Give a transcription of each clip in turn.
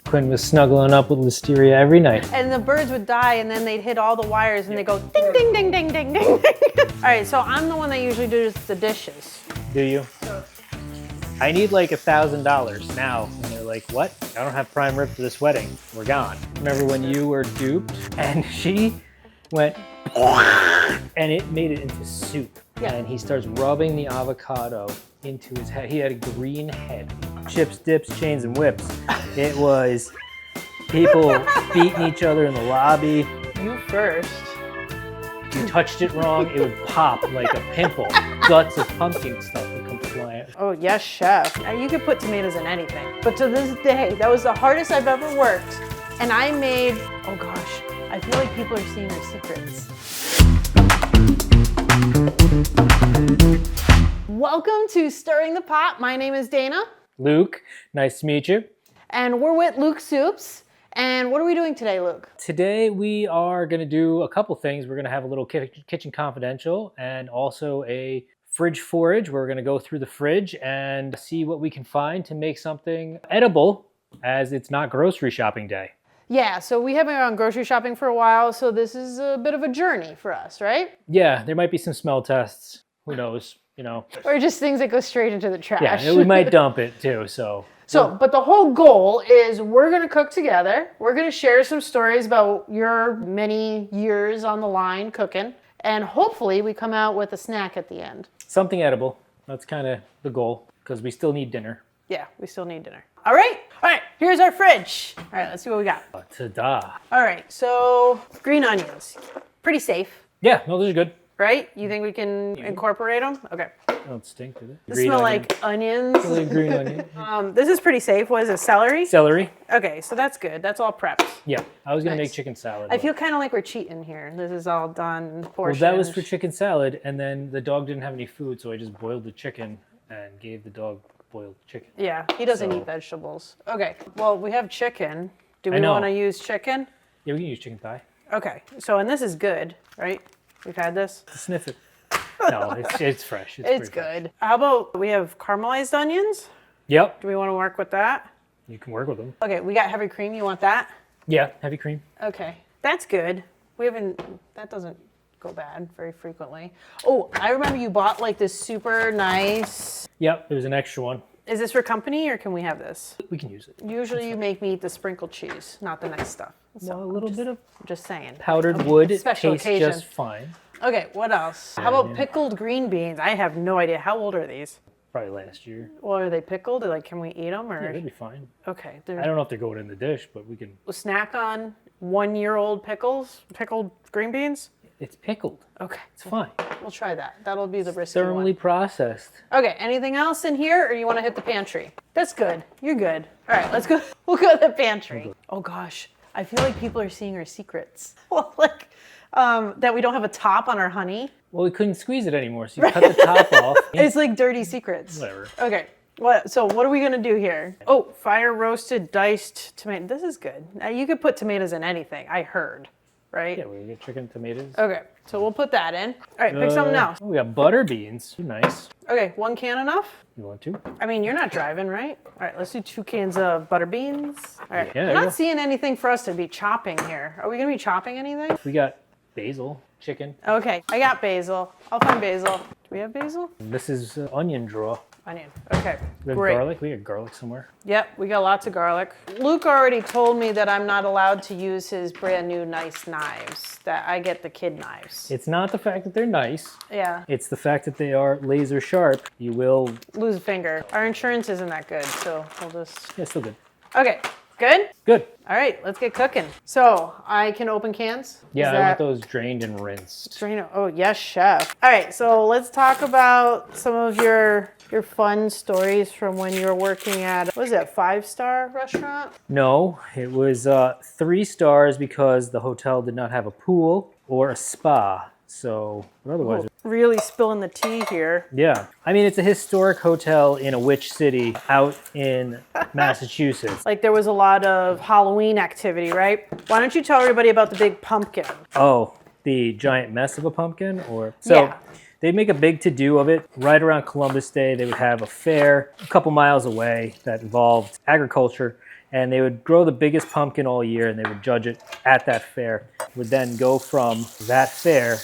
Quinn was snuggling up with Listeria every night. And the birds would die, and then they'd hit all the wires, and they go ding, ding, ding, ding, ding, ding. All right, so I'm the one that usually does the dishes. Do you? I need like $1,000 now. And they're like, what? I don't have prime rib for this wedding. We're gone. Remember when you were duped and she went and it made it into soup. Yeah. And he starts rubbing the avocado into his head. He had a green head. Chips, dips, chains, and whips. It was people beating each other in the lobby. You first. If you touched it wrong, it would pop like a pimple. Guts of pumpkin stuff would come flying. Oh, yes, chef. You could put tomatoes in anything. But to this day, that was the hardest I've ever worked. And I made, oh gosh, I feel like people are seeing our secrets. Welcome to Stirring the Pot. My name is Dana. Luke, nice to meet you. And we're with Luke Soups. And what are we doing today, Luke? Today we are going to do a couple things. We're going to have a little kitchen confidential and also a fridge forage. We're going to go through the fridge and see what we can find to make something edible, as it's not grocery shopping day. Yeah, so we haven't gone grocery shopping for a while, so this is a bit of a journey for us, right? Yeah, there might be some smell tests. Who knows, you know. Or just things that go straight into the trash. Yeah, we might dump it too, so. But the whole goal is we're going to cook together. We're going to share some stories about your many years on the line cooking. And hopefully we come out with a snack at the end. Something edible. That's kind of the goal, because we still need dinner. Yeah, we still need dinner. All right, here's our fridge. All right, let's see what we got. Ta-da. All right, so green onions. Pretty safe, Yeah, no, those are good. right? You think we can incorporate them? Okay. They don't stink, do they? They smell like onions. Really green onion. This is pretty safe. What is it, celery? Celery. Okay, so that's good. That's all prepped. Yeah, I was going to Nice. make chicken salad. I feel kind of like we're cheating here. This is all done, Well, portioned. that was for chicken salad, and then the dog didn't have any food, so I just boiled the chicken and gave the dog boiled chicken. Yeah, he doesn't So- eat vegetables. Okay, well, we have chicken. Do I we know. want to use chicken? Yeah, we can use chicken thigh. Okay, so, and this is good, right? We've had this. Sniff it. No, it's fresh. It's pretty fresh. good. How about we have caramelized onions? Yep, Do we want to work with that? you can work with them. Okay, we got heavy cream. You want that? Yeah, heavy cream. Okay, that's good. That doesn't go bad very frequently. Oh, I remember you bought like this super nice. Yep, there's an extra one. Is this for company or can we have this? We can use it. Usually you make me eat the sprinkled cheese, not the nice stuff. Well, a little bit of I'm just saying. powdered wood Special tastes occasion. just fine. Okay, what else? How about pickled green beans? I have no idea. How old are these? Probably last year. Well, are they pickled? Or like, can we eat them? Or Yeah, they'd be fine. okay, I they're don't know if they're going in the dish, but we can. a snack on 1-year-old pickled green beans. It's pickled. Okay, It's fine. we'll try that. That'll be the risky Thermally one. processed. Okay, anything else in here, or you want to hit the pantry? That's good. You're good. All right, let's go. We'll go to the pantry. Oh gosh, I feel like people are seeing our secrets. Well, like that we don't have a top on our honey. Well, we couldn't squeeze it anymore, so you cut the top off. It's like dirty secrets. Whatever. Okay. So what are we gonna do here? Oh, fire roasted diced tomato. This is good. Now you could put tomatoes in anything. I heard, right? Yeah, we get chicken, tomatoes. Okay. So we'll put that in. All right. Pick something else. Oh, we got butter beans. Nice. Okay. 1 can enough? You want to? I mean, you're not driving, right? All right. Let's do 2 cans of butter beans. All right. Yeah, I'm there you go. not seeing anything for us to be chopping here. Are we gonna be chopping anything? We got basil, chicken. Okay. I got basil. I'll find basil. Do we have basil? This is onion draw. Onion. Okay. We have Great. garlic. We got garlic somewhere. Yep, we got lots of garlic. Luke already told me that I'm not allowed to use his brand new nice knives, that I get the kid knives. It's not the fact that they're nice. Yeah, It's the fact that they are laser sharp. You will. lose a finger. Our insurance isn't that good, so we'll just... Yeah, still good. Okay, good? Good. All right, let's get cooking. So, I can open cans? Yeah, Is I want that- those drained and rinsed. Drain- Oh, yes, chef. All right, so let's talk about some of your fun stories from when you were working at, what was it, a 5-star restaurant? No, it was 3 stars because the hotel did not have a pool or a spa. So, but otherwise, Really spilling the tea here. yeah. I mean, it's a historic hotel in a witch city out in Massachusetts. Like there was a lot of Halloween activity, right? Why don't you tell everybody about the big pumpkin? Oh, the giant mess of a pumpkin? Or so Yeah. they'd make a big to-do of it. Right around Columbus Day, they would have a fair a couple miles away that involved agriculture, and they would grow the biggest pumpkin all year, and they would judge it at that fair. Would then go from that fair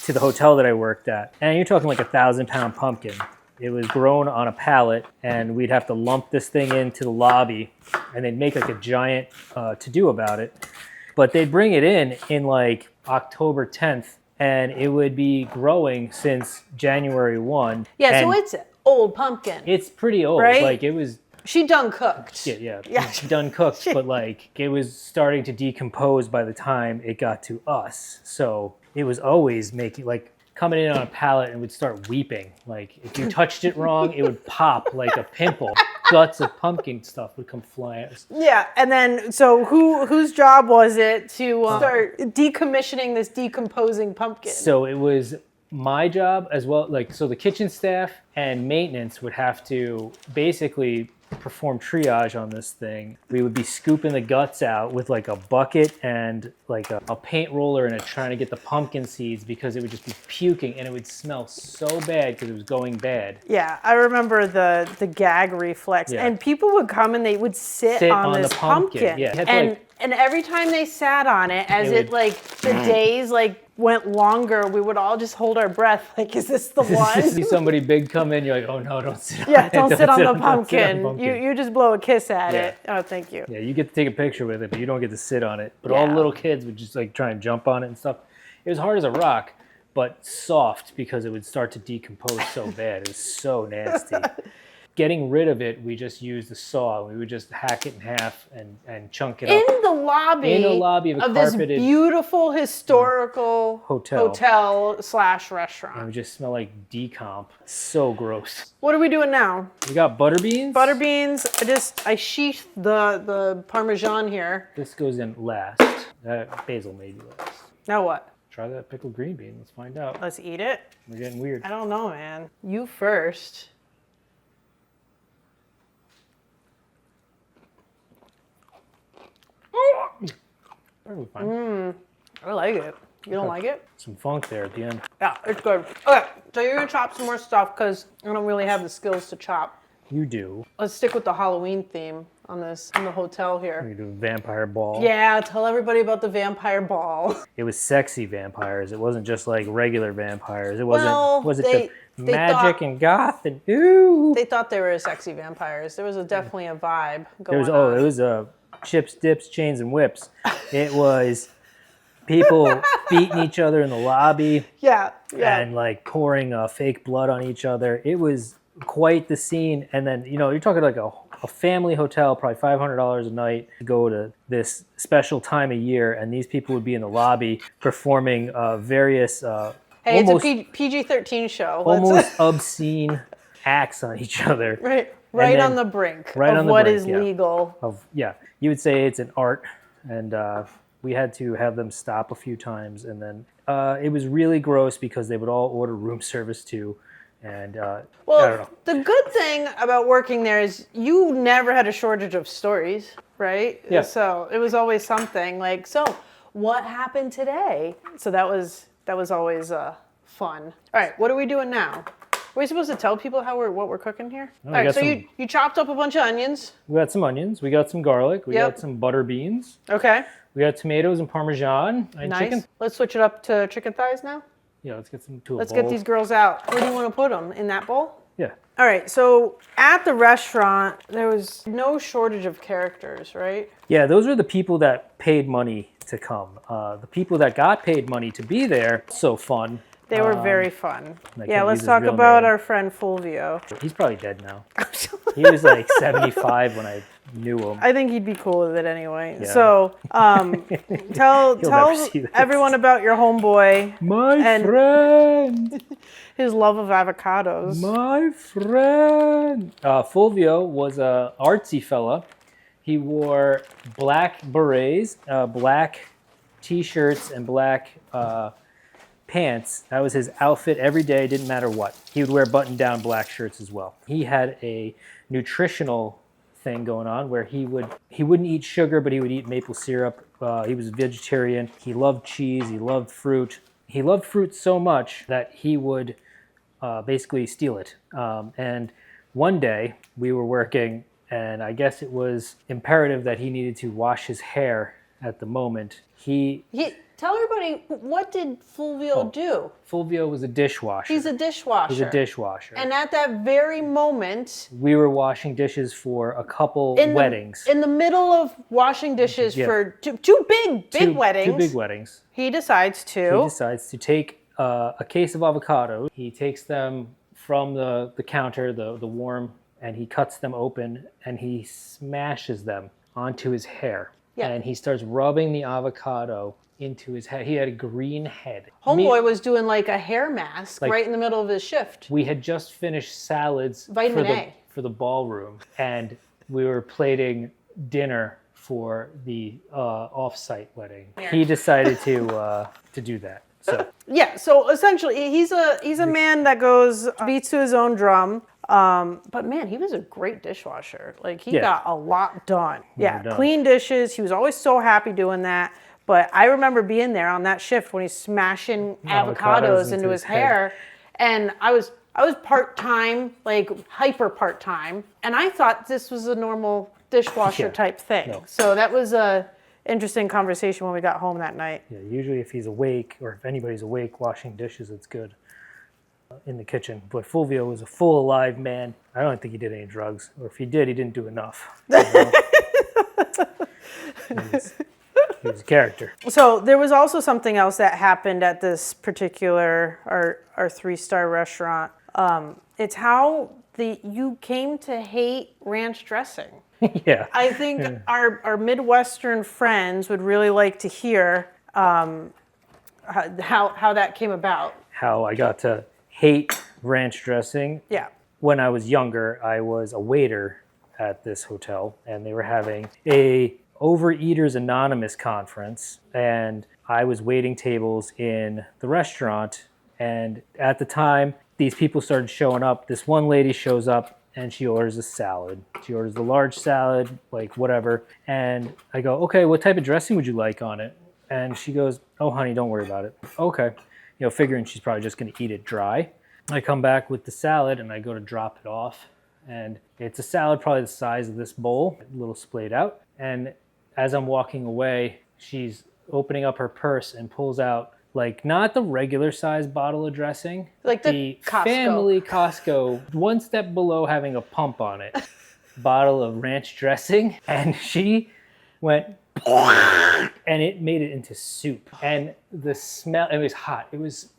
to the hotel that I worked at, and you're talking like 1,000-pound pumpkin. It was grown on a pallet, and we'd have to lump this thing into the lobby, and they'd make like a giant to-do about it. But they'd bring it in like October 10th, and it would be growing since January 1. Yeah, so it's old pumpkin. It's pretty old. Right? Like it was... She done cooked. Yeah. She done cooked, but like it was starting to decompose by the time it got to us. So it was always making like... coming in on a pallet and would start weeping. Like if you touched it wrong, it would pop like a pimple. Guts of pumpkin stuff would come flying. Yeah, and then so whose job was it to start decommissioning this decomposing pumpkin? So it was my job as well. Like so, the kitchen staff and maintenance would have to basically perform triage on this thing. We would be scooping the guts out with like a bucket and like a paint roller and trying to get the pumpkin seeds because it would just be puking and it would smell so bad because it was going bad. Yeah, I remember the gag reflex. Yeah. And people would come and they would sit on this the pumpkin. Yeah. And every time they sat on it, as the days like went longer, we would all just hold our breath. Like, is this the one? See somebody big come in, you're like, oh no, don't sit on it. Yeah, don't sit on the pumpkin. You just blow a kiss at Yeah. it. Oh, thank you. Yeah, you get to take a picture with it, but you don't get to sit on it. But Yeah. all the little kids would just like try and jump on it and stuff. It was hard as a rock, but soft because it would start to decompose so bad. It was so nasty. Getting rid of it, we just used a saw. We would just hack it in half and chunk it up. In the lobby of a this carpeted beautiful historical hotel/restaurant. And it would just smell like decomp. So gross. What are we doing now? We got butter beans. Butter beans. I sheathed the Parmesan here. This goes in last. Basil maybe last. Now what? Try that pickled green bean. Let's find out. Let's eat it. We're getting weird. I don't know, man. You first. Perfectly fine. I like it. You don't like it? Some funk there at the end. Yeah, it's good. Okay, so you're gonna chop some more stuff because I don't really have the skills to chop. You do. Let's stick with the Halloween theme on the hotel here. We do vampire ball. Yeah, tell everybody about the vampire ball. It was sexy vampires. It wasn't just like regular vampires. It Well, wasn't. they The magic thought- and goth and ooh? They thought they were sexy vampires. There was definitely a vibe There going was on. it was chips, dips, chains, and whips. It was people beating each other in the lobby Yeah. and like pouring fake blood on each other. It was quite the scene. And then you're talking like a family hotel, probably $500 a night to go to this special time of year, and these people would be in the lobby performing various. Hey, almost, it's a PG-13 show. almost obscene acts on each other. Right then- on the brink right of on the what brink, is yeah. legal. You would say it's an art, and we had to have them stop a few times, and then it was really gross because they would all order room service too, and I don't know. The good thing about working there is you never had a shortage of stories, right? Yeah. So it was always something like, so what happened today? So that was always fun. All right, what are we doing now? Are we supposed to tell people what we're cooking here? No, All right, so you chopped up a bunch of onions. We got some onions, we got some garlic, we got some butter beans, Okay, we got tomatoes and Parmesan and nice. chicken. Let's switch it up to chicken thighs now. Yeah, let's get some to a Let's bowl. get these girls out. Where do you want to put them? In that bowl? Yeah. All right, so at the restaurant, there was no shortage of characters, right? Yeah, those are the people that paid money to come. The people that got paid money to be there, so fun. They were very fun. I Yeah, can't let's use his talk real about name. our friend Fulvio. He's probably dead now. He was like 75 when I knew him. I think he'd be cool with it anyway. Yeah. So, tell never see this. everyone about your homeboy, My And- friend! his love of avocados. My friend! Fulvio was a artsy fella. He wore black berets, black t-shirts, and black pants. That was his outfit every day, didn't matter what. He would wear button-down black shirts as well. He had a nutritional thing going on where he wouldn't eat sugar, but he would eat maple syrup. He was a vegetarian. He loved cheese. He loved fruit. He loved fruit so much that he would basically steal it. And one day we were working, and I guess it was imperative that he needed to wash his hair at the moment. Tell everybody, what did Fulvio do? Fulvio was a dishwasher. He's a dishwasher. He's a dishwasher. And at that very moment, we were washing dishes for a couple weddings. In the middle of washing dishes for two big weddings. Two big weddings. He decides to take a case of avocados. He takes them from the counter, the warm, and he cuts them open and he smashes them onto his hair. Yeah. And he starts rubbing the avocado into his head. He had a green head. Homeboy was doing like a hair mask right in the middle of his shift. We had just finished salads for the ballroom, and we were plating dinner for the off-site wedding. Yeah. He decided to do that. So yeah, so essentially he's a man that beats to his own drum. But man, he was a great dishwasher. Like he got a lot done. Clean dishes. He was always so happy doing that. But I remember being there on that shift when he's smashing avocados into his hair. And I was part-time, like hyper part-time. And I thought this was a normal dishwasher type thing. No. So that was a interesting conversation when we got home that night. Yeah, usually if he's awake or if anybody's awake washing dishes, it's good in the kitchen. But Fulvio was a full alive man. I don't think he did any drugs. Or if he did, he didn't do enough. He was a character. So there was also something else that happened at this particular, our 3-star restaurant. It's how you came to hate ranch dressing. Yeah. I think our Midwestern friends would really like to hear how that came about. How I got to hate ranch dressing. Yeah. When I was younger, I was a waiter at this hotel, and they were having a Overeaters Anonymous conference, and I was waiting tables in the restaurant, and at the time these people started showing up. This one lady shows up and she orders a salad. She orders the large salad, like whatever, and I go, okay, what type of dressing would you like on it? And she goes, oh honey, don't worry about it. Okay, figuring she's probably just gonna eat it dry. I come back with the salad and I go to drop it off, and it's a salad probably the size of this bowl, a little splayed out. And as I'm walking away, she's opening up her purse and pulls out, like, not the regular size bottle of dressing, like the Costco. Family Costco, one step below having a pump on it, bottle of ranch dressing. And she went, and it made it into soup. And the smell, it was hot. It was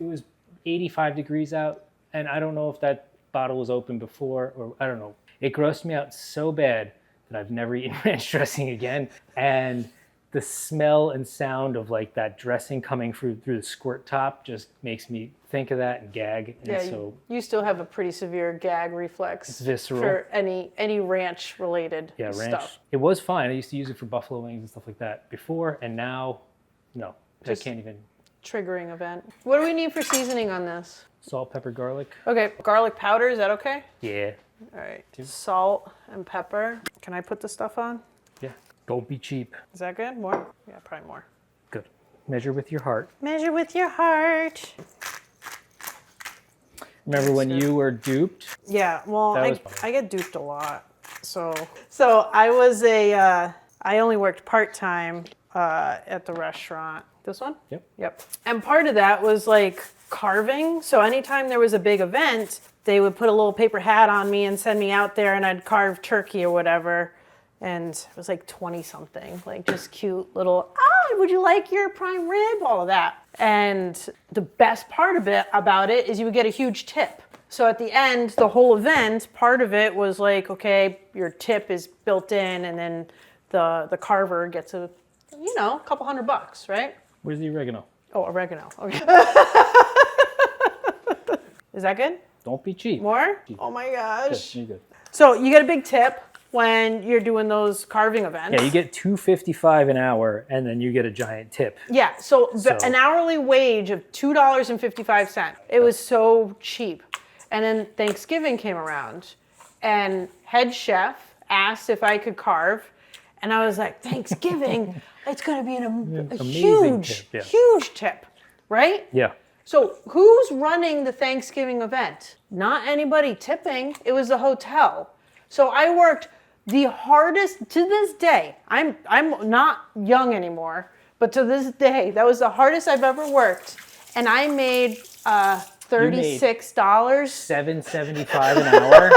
85 degrees out. And I don't know if that bottle was open before, or I don't know. It grossed me out so bad that I've never eaten ranch dressing again. And the smell and sound of like that dressing coming through the squirt top just makes me think of that and gag. And so you still have a pretty severe gag reflex. It's visceral. For any ranch related ranch stuff. It was fine. I used to use it for buffalo wings and stuff like that before, and now, no, just I can't even. Triggering event. What do we need for seasoning on this? Salt, pepper, garlic. Okay, garlic powder, is that okay? Yeah. All right, salt and pepper. Can I put the stuff on? Yeah, don't be cheap. Is that good? More? Yeah, probably more. Good. Measure with your heart. Measure with your heart. Remember when you were duped? Yeah, well, I get duped a lot. So I was I only worked part-time at the restaurant. This one? Yep. And part of that was like carving. So anytime there was a big event, they would put a little paper hat on me and send me out there, and I'd carve turkey or whatever. And it was like 20 something, like just cute little, would you like your prime rib? All of that. And the best part about it is you would get a huge tip. So at the end, the whole event, part of it was like, okay, your tip is built in, and then the carver gets a couple $100, right? Where's the oregano? Oh, oregano. Okay. Is that good? Don't be cheap. More? Oh my gosh. Good, you're good. So you get a big tip when you're doing those carving events. Yeah, you get $2.55 an hour, and then you get a giant tip. Yeah, so an hourly wage of $2.55. It was so cheap. And then Thanksgiving came around, and head chef asked if I could carve, and I was like, Thanksgiving, it's going to be a huge tip, right? Yeah. So who's running the Thanksgiving event? Not anybody tipping. It was the hotel. So I worked the hardest to this day. I'm not young anymore, but to this day, that was the hardest I've ever worked. And I made $36. $7.75 an hour.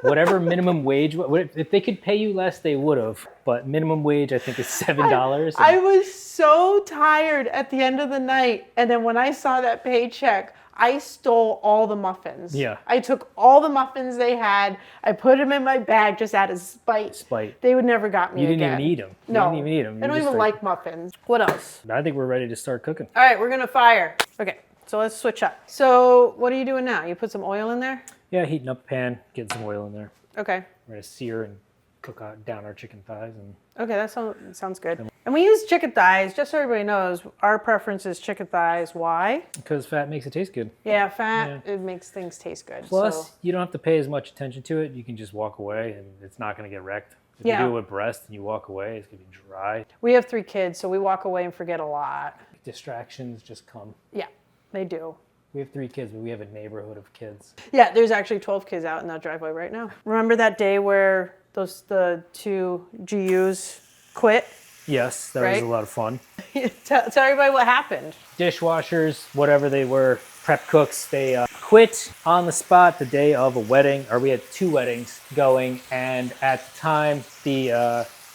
Whatever minimum wage, if they could pay you less, they would have. But minimum wage, I think, is $7. I was so tired at the end of the night. And then when I saw that paycheck, I stole all the muffins. Yeah. I took all the muffins they had. I put them in my bag just out of spite. They would never got me You didn't again. even eat them. No. You didn't even eat them. I don't even like muffins. What else? I think we're ready to start cooking. All right, we're going to fire. Okay, so let's switch up. So what are you doing now? You put some oil in there? Yeah, heating up a pan, getting some oil in there. Okay. We're going to sear and cook down our chicken thighs. Okay, that sounds good. And we use chicken thighs, just so everybody knows, our preference is chicken thighs. Why? Because fat makes it taste good. Yeah, fat, it makes things taste good. Plus, you don't have to pay as much attention to it. You can just walk away and it's not going to get wrecked. If you do it with breast and you walk away, it's going to be dry. We have 3 kids, so we walk away and forget a lot. Distractions just come. Yeah, they do. We have 3 kids, but we have a neighborhood of kids. Yeah, there's actually 12 kids out in that driveway right now. Remember that day where the 2 GUs quit? Yes, that was a lot of fun. Tell everybody what happened. Dishwashers, whatever they were, prep cooks, they quit on the spot the day of a wedding, or we had 2 weddings going, and at the time, it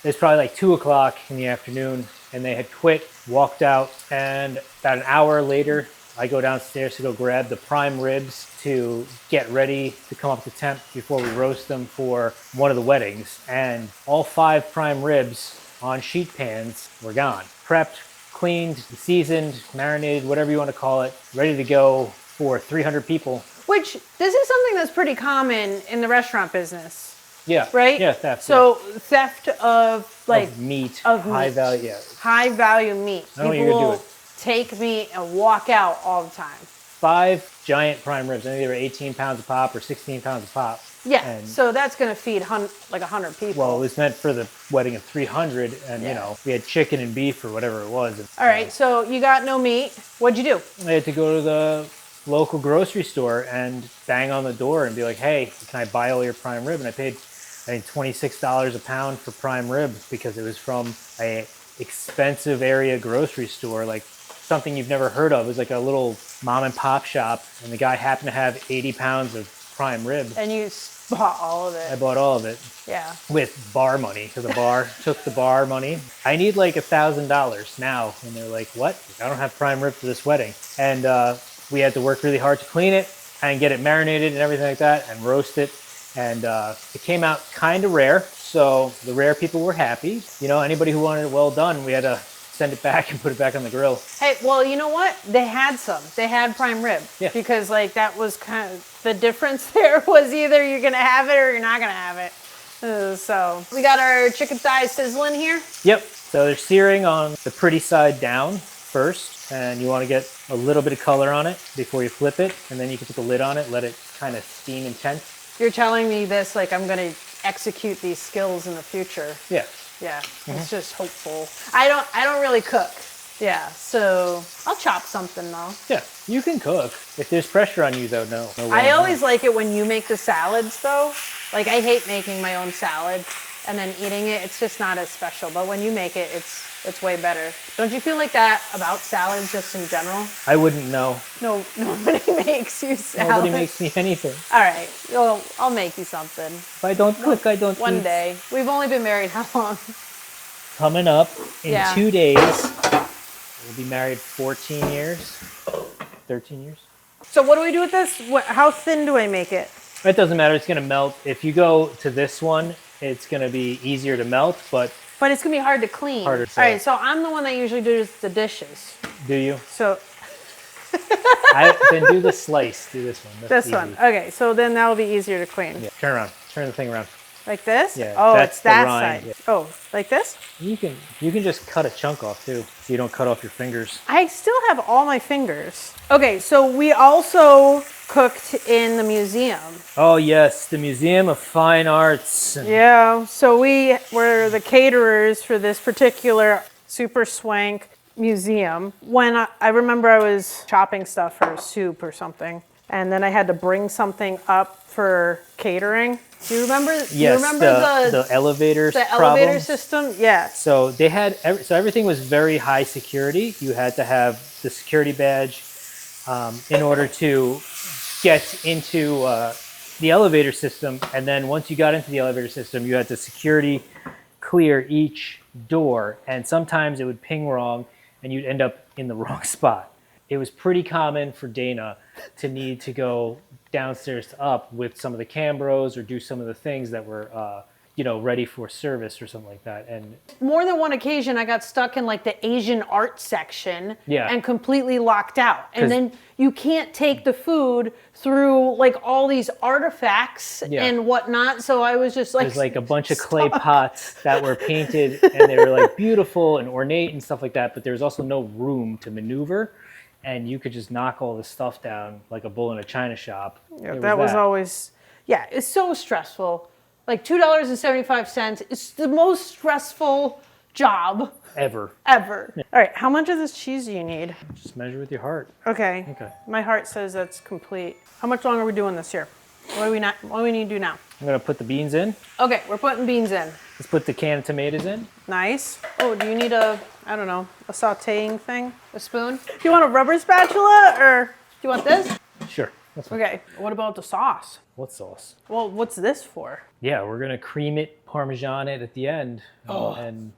was probably like 2 o'clock in the afternoon, and they had quit, walked out, and about an hour later, I go downstairs to go grab the prime ribs to get ready to come up to temp before we roast them for one of the weddings. And all 5 prime ribs on sheet pans were gone. Prepped, cleaned, seasoned, marinated, whatever you want to call it, ready to go for 300 people. Which, this is something that's pretty common in the restaurant business. Yeah. Right? Yeah, theft. So theft of meat. Of high meat. value, yeah. High value meat. I don't People even do will it. take meat and walk out all the time. 5 giant prime ribs. I think they were 18 pounds a pop or 16 pounds a pop. Yeah, And so that's going to feed like 100 people. well, it was meant for the wedding of 300, and you know, we had chicken and beef or whatever it was. And, all right, so you got no meat. What'd you do? I had to go to the local grocery store and bang on the door and be like, hey, can I buy all your prime rib? And I paid, I think, $26 a pound for prime rib because it was from a expensive area grocery store, like something you've never heard of. It was like a little mom and pop shop, and the guy happened to have 80 pounds of prime rib. And you bought all of it. I bought all of it. Yeah. With bar money, because the bar took the bar money. I need like $1,000 now. And they're like, what? I don't have prime rib for this wedding. And we had to work really hard to clean it and get it marinated and everything like that and roast it. And it came out kind of rare. So the rare people were happy. You know, anybody who wanted it well done, we had to send it back and put it back on the grill. Hey, well, you know what? They had some. They had prime rib. Yeah. Because like that was kind of the difference there was either you're going to have it or you're not going to have it. So we got our chicken thighs sizzling here. Yep. So they're searing on the pretty side down first. And you want to get a little bit of color on it before you flip it. And then you can put the lid on it, let it kind of steam intense. You're telling me this like I'm going to execute these skills in the future. Yeah. Yeah, It's just hopeful. I don't really cook. Yeah, so I'll chop something though. Yeah, you can cook. If there's pressure on you though, no. I always like it when you make the salads though. Like I hate making my own salad and then eating it. It's just not as special. But when you make it, it's way better. Don't you feel like that about salads just in general? I wouldn't know. No, nobody makes you salad. Nobody makes me anything. All right, well, I'll make you something. If I don't cook, I don't eat. One day. We've only been married how long? Coming up in 2 days, we'll be married 14 years, 13 years. So what do we do with this? How thin do I make it? It doesn't matter. It's going to melt. If you go to this one, it's going to be easier to melt, but it's going to be hard to clean. Harder to. All right, so I'm the one that usually does the dishes. Do you? So Then do the slice. Do this one. That's this one. easy. Okay, so then that'll be easier to clean. Yeah. Turn around. Turn the thing around. Like this? Yeah, Oh, that's it's the that rind, side. yeah. Oh, like this? You can just cut a chunk off too, so you don't cut off your fingers. I still have all my fingers. Okay, so we also cooked in the museum. Oh yes, the Museum of Fine Arts. Yeah, so we were the caterers for this particular super swank museum when I remember I was chopping stuff for soup or something, and then I had to bring something up for catering. Do you remember? Yes, you remember the elevator elevator system? Yeah. So they had so everything was very high security. You had to have the security badge in order to get into the elevator system, and then once you got into the elevator system, you had to security clear each door, and sometimes it would ping wrong, and you'd end up in the wrong spot. It was pretty common for Dana to need to go downstairs to up with some of the Cambros or do some of the things that were, ready for service or something like that. And more than one occasion, I got stuck in like the Asian art section Yeah. and completely locked out. And then you can't take the food through like all these artifacts Yeah. and whatnot. So I was just like, there's like a bunch of clay pots that were painted and they were like beautiful and ornate and stuff like that, but there was also no room to maneuver. And you could just knock all this stuff down like a bull in a china shop. yeah, that was always, yeah, it's so stressful. Like $2.75 is the most stressful job Ever. ever. All right, how much of this cheese do you need? Just measure with your heart. Okay. Okay. My heart says that's complete. How much longer are we doing this here? What do we need to do now? I'm gonna put the beans in. Okay, we're putting beans in. Let's put the can of tomatoes in. Nice. Oh, do you need a sauteing thing? A spoon? Do you want a rubber spatula or do you want this? Sure. That's fine. Okay, what about the sauce? What sauce? Well, what's this for? Yeah, we're gonna cream it, Parmesan it at the end, Oh. and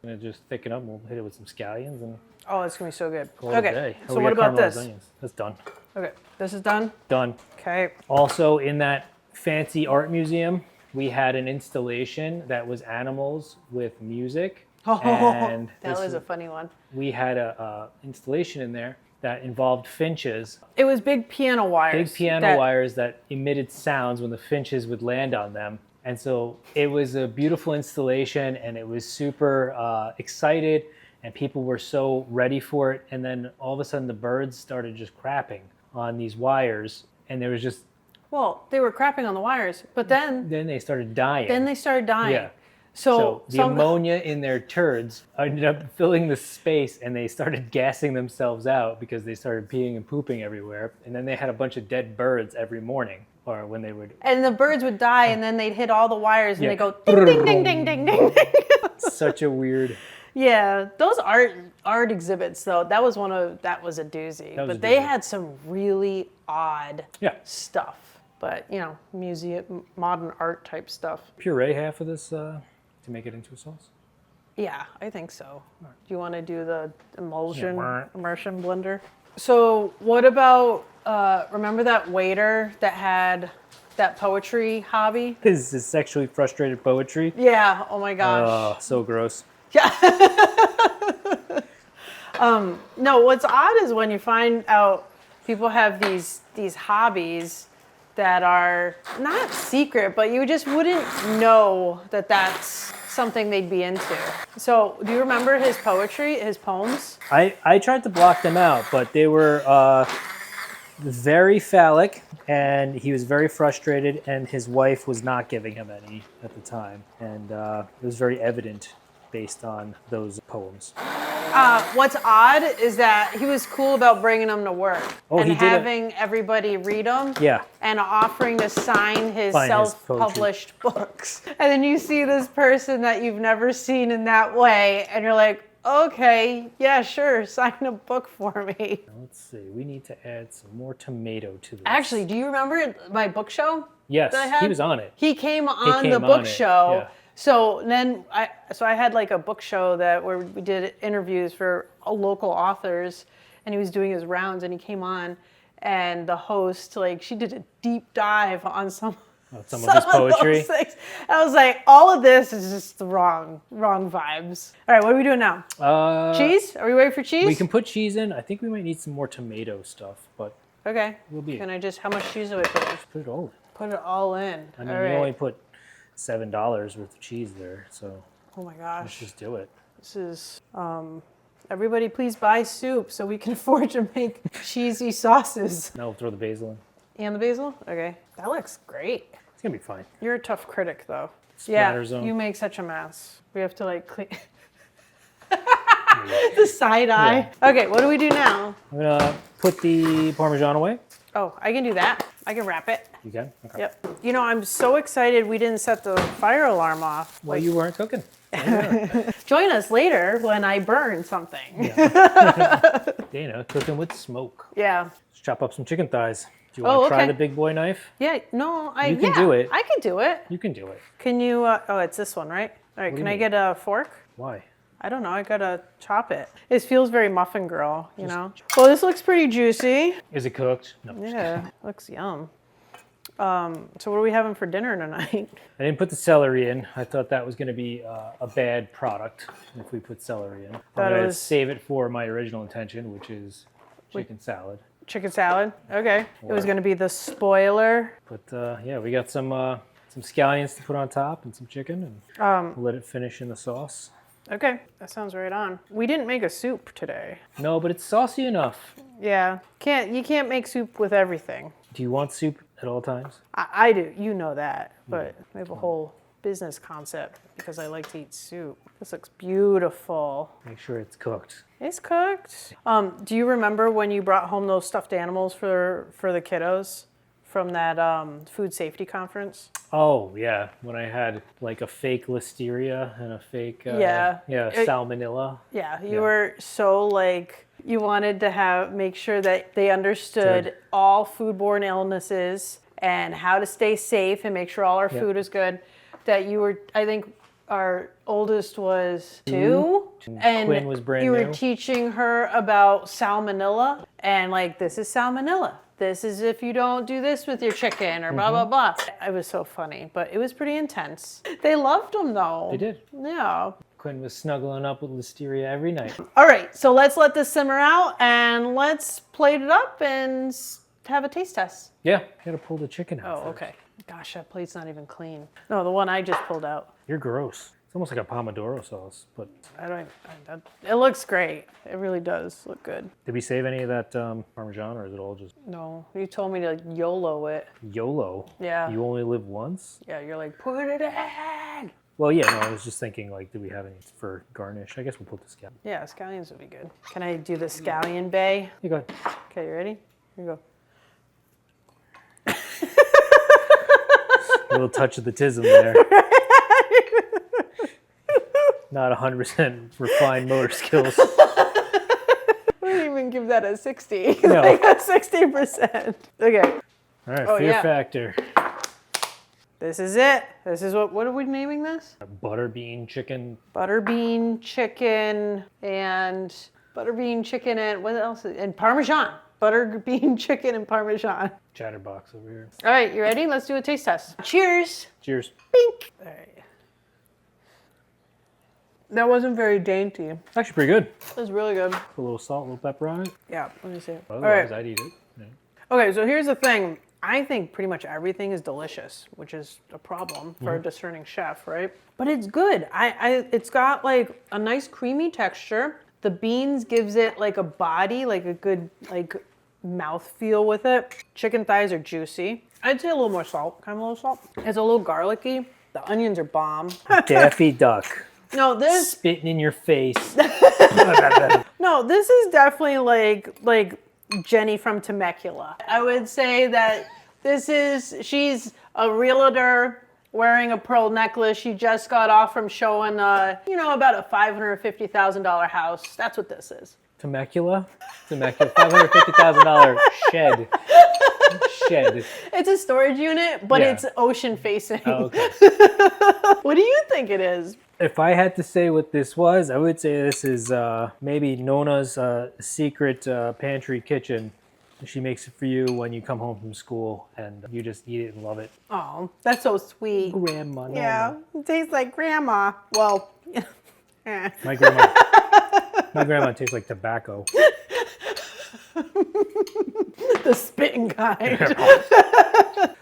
I'm gonna just thicken up. We'll hit it with some scallions and Oh, it's gonna be so good. call it a Okay, day. so we what got about caramelized this? Onions. That's done. Okay, this is done? Done. Okay. Also, in that fancy art museum, we had an installation that was animals with music. And that this was a funny one. we had a installation in there that involved finches, It was big piano wires. big piano wires that emitted sounds when the finches would land on them. And so it was a beautiful installation, and it was super excited, and people were so ready for it. And then all of a sudden, the birds started just crapping on these wires, and there was just Well, they were crapping on the wires, but then they started dying. they started dying. Yeah. So, the ammonia in their turds ended up filling the space, and they started gassing themselves out because they started peeing and pooping everywhere. And then they had a bunch of dead birds every morning, or when they would. and the birds would die, and then they'd hit all the wires, and Yeah. they go ding ding ding ding ding ding. ding. Such a weird. Yeah, those art exhibits though, that was a doozy. That was But a they doozy. had some really odd Yeah. stuff. But museum modern art type stuff. Puree half of this to make it into a sauce. Yeah, I think so. Do you want to do the immersion Yeah. blender? So what about remember that waiter that had that poetry hobby? This is sexually frustrated poetry. Yeah. Oh my gosh. Oh, so gross. No, what's odd is when you find out people have these hobbies that are not secret, but you just wouldn't know that that's something they'd be into. So, do you remember his poetry, his poems? I tried to block them out, but they were very phallic, and he was very frustrated, and his wife was not giving him any at the time. And it was very evident based on those poems. What's odd is that he was cool about bringing them to work and he did having everybody read them. Yeah. And offering to sign his Sign his self-published books. And then you see this person that you've never seen in that way, and you're like, okay, yeah, sure, sign a book for me. Let's see. We need to add some more tomato to this. Actually, do you remember my book show? yes, that I had? he was on it. He came on came the on book it, show. yeah. So then I had like a book show where we did interviews for local authors, and he was doing his rounds, and he came on, and the host, like, she did a deep dive on some Some of his poetry. those things. And I was like, all of this is just the wrong vibes. All right, what are we doing now? Cheese? Are we waiting for cheese? We can put cheese in. I think we might need some more tomato stuff, but Okay. we'll be. How much cheese do I put in? Put it all in. Put it all in. I mean, all you right. only put $7 worth of cheese there, so Oh my let's gosh. just do it. This is, everybody please buy soup so we can afford to make cheesy sauces. Now we'll throw the basil in. And the basil? Okay. That looks great. It's gonna be fine. You're a tough critic though. Splatter Yeah, zone. you make such a mess. We have to like clean. The side eye. Yeah. Okay, what do we do now? I'm gonna put the Parmesan away. Oh, I can do that. I can wrap it. You can? Okay. Yep. You know, I'm so excited we didn't set the fire alarm off. Well, you weren't cooking. Join us later when I burn something. Yeah. Dana, cooking with smoke. Yeah. Let's chop up some chicken thighs. Do you want to try the big boy knife? Yeah, no, You can do it. I can do it. You can do it. Can you, oh, it's this one, right? All right, can I get a fork? Why? I don't know, I gotta chop it. It feels very muffin girl, you know? Well, this looks pretty juicy. Is it cooked? No. Yeah, looks yum. So what are we having for dinner tonight? I didn't put the celery in. I thought that was going to be a bad product if we put celery in. I'm going to save it for my original intention, which is chicken salad. Chicken salad? Okay. It was going to be the spoiler. But yeah, we got some scallions to put on top and some chicken, and we'll let it finish in the sauce. Okay, that sounds right on. We didn't make a soup today. No, but it's saucy enough. Yeah, you can't make soup with everything. Do you want soup at all times? I do, you know that, but we have a whole business concept because I like to eat soup. This looks beautiful. Make sure it's cooked. It's cooked. Do you remember when you brought home those stuffed animals for the kiddos from that food safety conference? Oh, yeah. When I had like a fake listeria and a fake salmonella. Yeah, you were so like, you wanted to make sure that they understood all foodborne illnesses and how to stay safe and make sure all our food is good. That you were, I think our oldest was 2. And Quinn was brand new. You were teaching her about salmonella and like, this is salmonella. This is if you don't do this with your chicken or blah, blah, blah. It was so funny, but it was pretty intense. They loved them though. They did. Yeah. Quinn was snuggling up with listeria every night. All right, so let's let this simmer out and let's plate it up and have a taste test. Yeah, you gotta pull the chicken out. Oh, okay. Gosh, that plate's not even clean. No, the one I just pulled out. You're gross. It's almost like a pomodoro sauce, but... It looks great. It really does look good. Did we save any of that Parmesan, or is it all just... No, you told me to YOLO it. YOLO? Yeah. You only live once? Yeah, you're like, put it in. Well, yeah, no, I was just thinking, like, do we have any for garnish? I guess we'll put the scallion. Yeah, scallions would be good. Can I do the scallion bay? You go ahead. Okay, you ready? Here you go. A little touch of the tism there. Not 100% refined motor skills. I wouldn't even give that a 60. No. Like a 60%. Okay. All right, Fear Factor. This is it. This is what are we naming this? Butterbean chicken. Butterbean chicken and what else? And Parmesan. Butterbean chicken and Parmesan. Chatterbox over here. All right, you ready? Let's do a taste test. Cheers. Cheers. Bink. All right. That wasn't very dainty. It's actually pretty good. It was really good. Put a little salt, a little pepper on it. Yeah, let me see it. Otherwise, I'd eat it. Yeah. Okay, so here's the thing. I think pretty much everything is delicious, which is a problem for a discerning chef, right? But it's good. It's got like a nice creamy texture. The beans gives it like a body, like a good like mouthfeel with it. Chicken thighs are juicy. I'd say a little more salt, kind of a little salt. It's a little garlicky. The onions are bomb. Daffy Duck. No, this spitting in your face. No, this is definitely like Jenny from Temecula. I would say that she's a realtor wearing a pearl necklace. She just got off from showing about a $550,000 house. That's what this is. Temecula, $550,000 shed. It's a storage unit, but it's ocean facing. Oh, okay. What do you think it is? If I had to say what this was, I would say this is maybe Nona's secret pantry kitchen. She makes it for you when you come home from school and you just eat it and love it. Oh, that's so sweet. Grandma Nona. Yeah, it tastes like grandma. Well, My grandma tastes like tobacco. The spitting kind.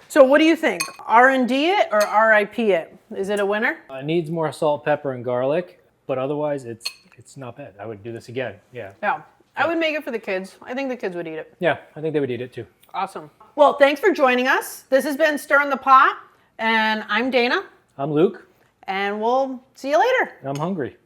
So what do you think? R&D it or RIP it? Is it a winner? It needs more salt, pepper, and garlic, but otherwise it's not bad. I would do this again. Yeah. Yeah. I would make it for the kids. I think the kids would eat it. Yeah, I think they would eat it too. Awesome. Well, thanks for joining us. This has been Stirring the Pot, and I'm Dana. I'm Luke. And we'll see you later. I'm hungry.